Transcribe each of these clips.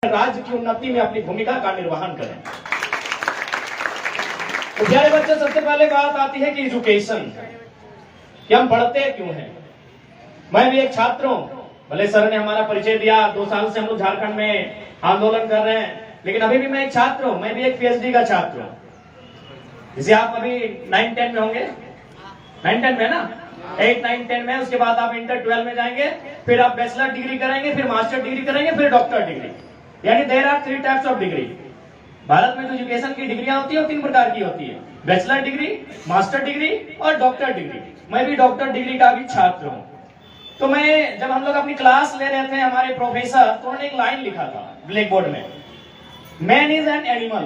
राज्य की उन्नति में अपनी भूमिका का निर्वहन करें। तो प्यारे बच्चे, सबसे पहले बात आती है कि एजुकेशन, कि हम पढ़ते क्यों हैं। मैं भी एक छात्र हूं। भले सर ने हमारा परिचय दिया, 2 साल से हम लोग झारखंड में आंदोलन कर रहे हैं, लेकिन अभी भी मैं एक छात्र हूं। मैं भी एक पीएचडी का छात्र हूं। जिसे आप अभी 9-10 में होंगे, 9-10 में ना, 8-9-10 में। उसके बाद आप इंटर 12 में जाएंगे, फिर आप बैचलर डिग्री करेंगे, फिर मास्टर डिग्री करेंगे, फिर डॉक्टर डिग्री। यानी there are 3 types of degree. Bharat में जो एजुकेशन की डिग्रियां होती है वो 3 प्रकार की होती है: बैचलर डिग्री, मास्टर डिग्री और डॉक्टर डिग्री। मैं भी डॉक्टर डिग्री का भी छात्र हूं। तो मैं जब हम लोग अपनी क्लास ले रहे थे, हमारे प्रोफेसर, तो उन्होंने एक लाइन लिखा था ब्लैक बोर्ड में, मैन इज एन एनिमल।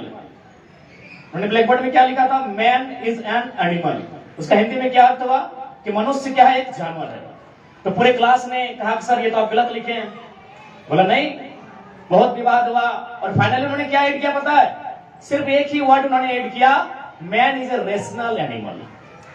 उन्होंने ब्लैक बोर्ड में क्या लिखा था? Man is an animal. उसका हिंदी में क्या अर्थ हुआ कि मनुष्य क्या है? एक जानवर है। तो पूरे क्लास ने कहा सर ये तो आप गलत लिखे हैं। बोला नहीं, बहुत विवाद हुआ और फाइनली उन्होंने क्या ऐड किया पता है? सिर्फ एक ही वर्ड उन्होंने ऐड किया, man is a rational animal.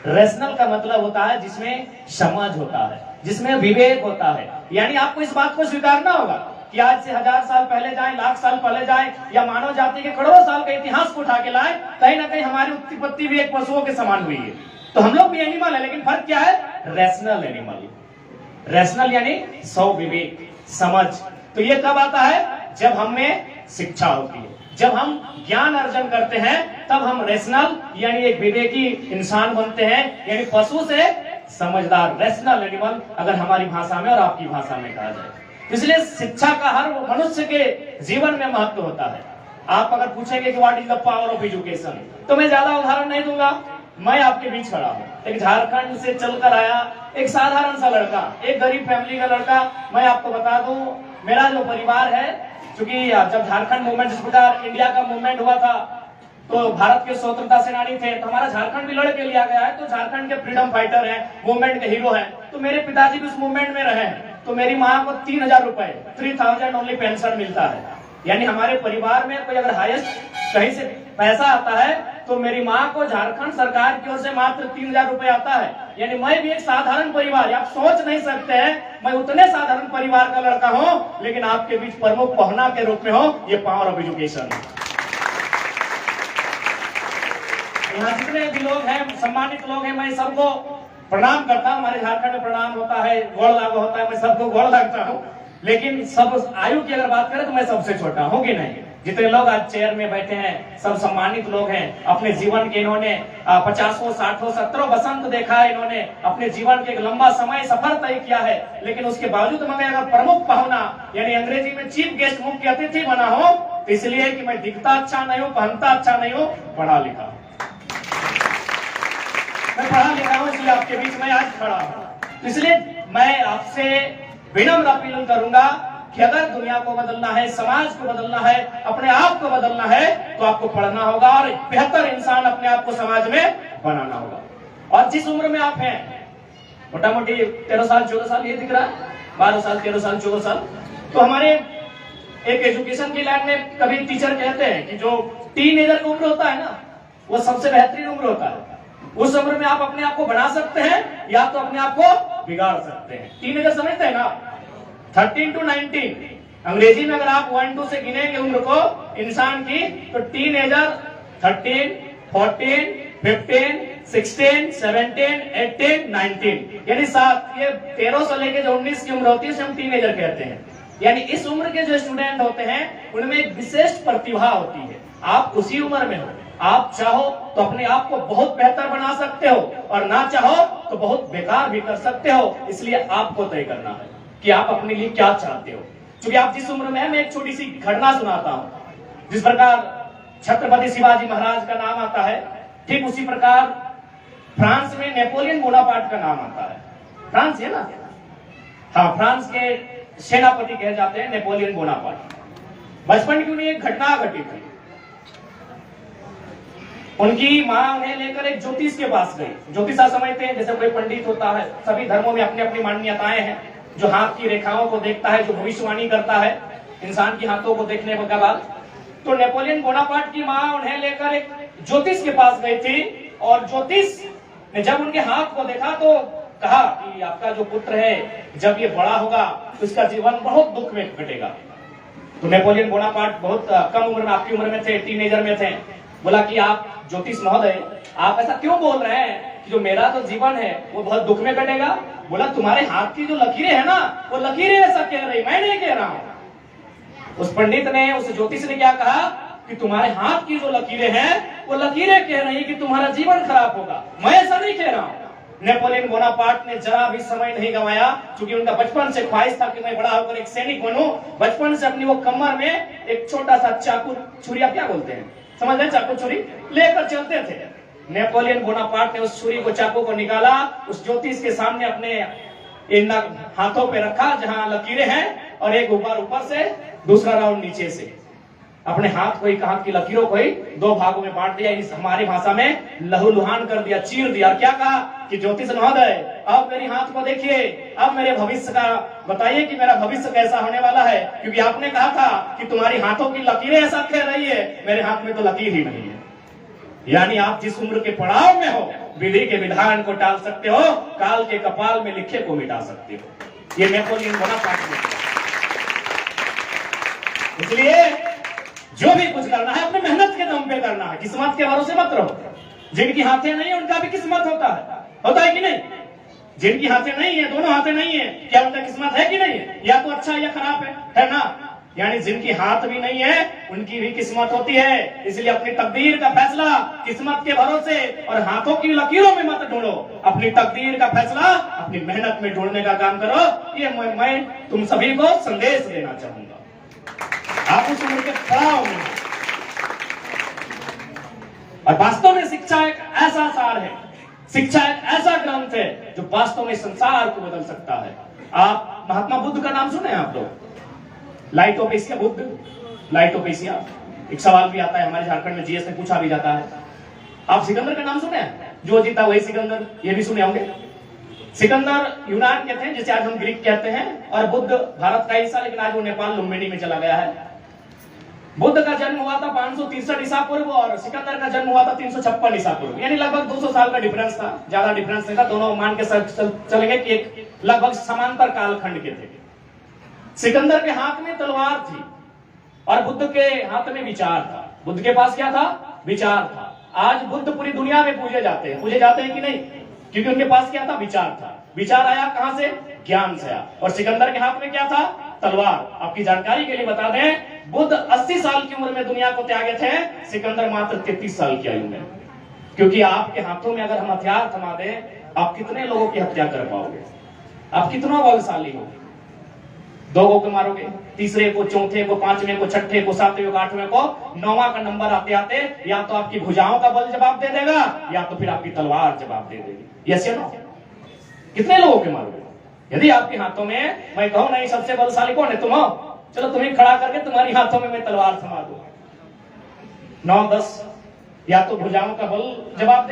Rational का मतलब होता है जिसमें समझ होता है, जिसमें विवेक होता है। यानी आपको इस बात को स्वीकारना होगा कि आज से 1000 साल पहले जाए, लाख साल पहले जाए, या मानव जाति के करोड़ों साल के इतिहास को उठा के लाए, कहीं ना कहीं हमारी उत्पत्ति भी एक पशुओं के समान हुई है। तो हम लोग भी एनिमल है, लेकिन फर्क क्या है? Rational animal. रेशनल यानी विवेक, समझ। तो ये कब आता है? जब हम में शिक्षा होती है, जब हम ज्ञान अर्जन करते हैं, तब हम रेशनल यानी एक विवेकी इंसान बनते हैं। यानी पशु से समझदार, रेशनल एनिमल, अगर हमारी भाषा में और आपकी भाषा में कहा जाए। इसलिए शिक्षा का हर मनुष्य के जीवन में महत्व होता है। आप अगर पूछेंगे कि what is the power of education, तो मैं ज्यादा उदाहरण नहीं दूंगा। मैं आपके बीच खड़ा हूँ, एक झारखंड से चलकर आया एक साधारण सा लड़का, एक गरीब फैमिली का लड़का। मैं आपको बता दूं, मेरा जो परिवार है, क्योंकि जब झारखंड मूवमेंट, जिस प्रकार इंडिया का मूवमेंट हुआ था, तो भारत के स्वतंत्रता सेनानी थे, तो हमारा झारखंड भी लड़ के लिया गया है। तो झारखंड के फ्रीडम फाइटर हैं, मूवमेंट के हीरो हैं। तो मेरे पिताजी भी उस मूवमेंट में रहे हैं। तो मेरी माँ को 3000 रुपए, 3000 ओनली पेंशन मिलता है। यानी हमारे परिवार में कोई अगर हाईएस्ट कहीं से पैसा आता है, तो मेरी माँ को झारखंड सरकार की ओर से मात्र 3000 रुपए आता है। यानी मैं भी एक साधारण परिवार, आप सोच नहीं सकते हैं मैं उतने साधारण परिवार का लड़का हूं, लेकिन आपके बीच प्रमुख पहना के रूप में हो। ये पावर ऑफ एजुकेशन। यहाँ जितने भी लोग हैं, सम्मानित लोग हैं, मैं सबको प्रणाम करता हूँ। हमारे झारखंड में प्रणाम होता है, गोड़ लागू होता है, मैं सबको गोड़ लगता हूँ। लेकिन सब आयु की अगर बात करें तो मैं सबसे छोटा हूँ कि नहीं? जितने लोग आज चेयर में बैठे हैं सब सम्मानित लोग हैं। अपने जीवन के इन्होंने 50, 60, 70 बसंत देखा है। इन्होंने अपने जीवन के एक लंबा समय सफर तय किया है। लेकिन उसके बावजूद मैं अगर प्रमुख पहुना यानी अंग्रेजी में चीफ गेस्ट, मुख्य अतिथि बना हो, तो इसलिए कि मैं दिखता अच्छा नहीं हूँ, पहनता अच्छा नहीं हूँ, पढ़ा लिखा। मैं पढ़ा लिखा हूँ, इसलिए आपके बीच में आज खड़ा हूँ। इसलिए मैं आपसे विनम्र अपील करूंगा कि अगर दुनिया को बदलना है, समाज को बदलना है, अपने आप को बदलना है, तो आपको पढ़ना होगा और बेहतर इंसान अपने आप को समाज में बनाना होगा। और जिस उम्र में आप हैं, मोटा मोटी 13 साल 14 साल, ये दिख रहा है 12 साल 13 साल 14 साल, तो हमारे एक एजुकेशन की लाइन में कभी टीचर कहते हैं कि जो टीनेजर का उम्र होता है ना, वो सबसे बेहतरीन उम्र होता है। उस उम्र में आप अपने आप को बना सकते हैं या तो अपने आप को बिगाड़ सकते हैं। टीनेजर समझते हैं ना, 13 to 19। अंग्रेजी में अगर आप 1-2 से गिनेंगे उम्र को इंसान की, तो टीनेजर 13, 14, 15, 16, 17, 18, 19, यानी 7। ये 13 से लेके जो 19 की उम्र होती है उसे हम टीनेजर कहते हैं। यानी इस उम्र के जो स्टूडेंट होते हैं उनमें एक विशेष प्रतिभा होती है। आप उसी उम्र में हो, आप चाहो तो अपने आप को बहुत बेहतर बना सकते हो और ना चाहो तो बहुत बेकार भी कर सकते हो। इसलिए आपको तय करना है कि आप अपने लिए क्या चाहते हो। क्योंकि आप जिस उम्र में हैं, मैं एक छोटी सी घटना सुनाता हूं। जिस प्रकार छत्रपति शिवाजी महाराज का नाम आता है, ठीक उसी प्रकार फ्रांस में नेपोलियन बोनापार्ट का नाम आता है। फ्रांस है ना? हाँ, फ्रांस के सेनापति कहे जाते हैं नेपोलियन बोनापार्ट। बचपन की उन्हें एक घटना घटी थी। उनकी माँ उन्हें लेकर एक ज्योतिष के पास गई। ज्योतिष आप समझते हैं, जैसे कोई पंडित होता है, सभी धर्मों में अपनी अपनी मान्यताएं हैं, जो हाथ की रेखाओं को देखता है, जो भविष्यवाणी करता है इंसान की हाथों को देखने के बाद। तो नेपोलियन बोनापार्ट की माँ उन्हें लेकर एक ज्योतिष के पास गई थी, और ज्योतिष ने जब उनके हाथ को देखा तो कहा कि आपका जो पुत्र है, जब ये बड़ा होगा तो इसका जीवन बहुत दुख में कटेगा। तो नेपोलियन बोनापार्ट बहुत कम उम्र में, आपकी उम्र में थे, टीनेजर में थे। बोला कि आप ज्योतिष महोदय, आप ऐसा क्यों बोल रहे हैं कि जो मेरा तो जीवन है वो बहुत दुख में कटेगा? बोला तुम्हारे हाथ की जो लकीरें है ना, वो लकीरें ऐसा कह रही, मैं नहीं कह रहा हूं। उस पंडित ने, उस ज्योतिष ने क्या कहा कि तुम्हारे हाथ की जो लकीरें हैं वो लकीरें कह रही कि तुम्हारा जीवन खराब होगा, मैं ऐसा नहीं कह रहा हूं। नेपोलियन बोनापार्ट ने जरा भी समय नहीं गंवाया, क्योंकि उनका बचपन से ख्वाहिश था कि मैं बड़ा होकर एक सैनिक बनूं। बचपन से अपनी वो कमर में एक छोटा सा चाकू छुरी, आप क्या बोलते हैं, समझ रहे, चाकू छुरी लेकर चलते थे। नेपोलियन बोनापार्ट ने उस छुरी को, चाकू को निकाला, उस ज्योतिष के सामने अपने इन हाथों पे रखा जहां लकीरें हैं, और एक ऊपर से, दूसरा राउंड नीचे से। अपने हाथ को ही, हाथ की लकीरों को ही दो भागों में बांट दिया, इस हमारी भाषा में लहूलुहान कर दिया, चीर दिया। और क्या कहा कि ज्योतिष महोदय, अब मेरी हाथ को देखिए, अब मेरे भविष्य का बताइए कि मेरा भविष्य कैसा होने वाला है, क्योंकि आपने कहा था कि तुम्हारी हाथों की लकीरें ऐसा कह रही है, मेरे हाथ में तो लकीर ही नहीं है। यानी आप जिस उम्र के पड़ाव में हो, विधि के विधान को टाल सकते हो, काल के कपाल में लिखे को मिटा सकते हो। ये नेपोलियन बोनापार्ट ने। इसलिए जो भी कुछ करना है अपने मेहनत के दम पे करना है, किस्मत के भरोसे मत रहो। जिनकी हाथें नहीं है उनका भी किस्मत होता है कि नहीं? जिनकी हाथें नहीं है, दोनों हाथें नहीं है, क्या उनका किस्मत है कि नहीं है? या तो अच्छा या खराब है ना? यानी जिनकी हाथ भी नहीं है उनकी भी किस्मत होती है। इसलिए अपनी तकदीर का फैसला किस्मत के भरोसे और हाथों की लकीरों में मत ढूंढो, अपनी तकदीर का फैसला अपनी मेहनत में ढूंढने का काम करो। ये मैं तुम सभी को संदेश देना चाहूंगा। आप उस उम्र के पड़ाव में, और वास्तव में शिक्षा एक ऐसा सार है, शिक्षा एक ऐसा ग्रंथ है जो वास्तव में संसार को बदल सकता है। आप महात्मा बुद्ध का नाम सुने आप लोग? लाइटोपेसिया बुद्ध, लाइटोपेसिया एक सवाल भी आता है हमारे झारखंड में, जीएस में पूछा भी जाता है। आप सिकंदर का नाम सुने? जो जीता वही सिकंदर, ये भी सुने होंगे। सिकंदर यूनान के थे, जिसे आज हम ग्रीक कहते हैं, और बुद्ध भारत का हिस्सा, लेकिन आज वो नेपाल लुम्बिनी में चला गया है। बुद्ध का जन्म हुआ था 563 ईसा पूर्व और सिकंदर का जन्म हुआ था 356 ईसा पूर्व, यानी लगभग 200 साल का डिफरेंस था, ज्यादा डिफरेंस नहीं था। दोनों मान के चलेंगे कि एक लगभग समांतर कालखंड के थे। सिकंदर के हाथ में तलवार थी और बुद्ध के हाथ में विचार था। बुद्ध के पास क्या था? विचार था। आज बुद्ध पूरी दुनिया में पूजे जाते हैं कि नहीं? क्योंकि उनके पास क्या था? विचार था। विचार आया कहां से? ज्ञान से आया। और सिकंदर के हाथ में क्या था? तलवार। आपकी जानकारी के लिए बता दें, बुद्ध 80 साल की उम्र में दुनिया को त्यागे थे, सिकंदर मात्र 33 साल की आयु में। क्योंकि आपके हाथों में अगर हम हथियार थमा दें, आप कितने लोगों की हत्या कर पाओगे? आप कितना बलशाली हो? 2 को मारोगे, तीसरे को, चौथे को, पांचवें को, छठे को, सातवें को, आठवें को, 9वां का नंबर आते आते या तो आपकी भुजाओं का बल जवाब दे देगा या तो फिर आपकी तलवार जवाब दे देगी। यस या नो? कितने लोगों के मारोगे? यदि आपके हाथों में, मैं कहूं नहीं सबसे बलशाली कौन है? तुम हो। चलो तुम्हें खड़ा करके तुम्हारी हाथों में मैं तलवार थमा दूं, 9-10 या तो भुजाओं का बल जवाब दे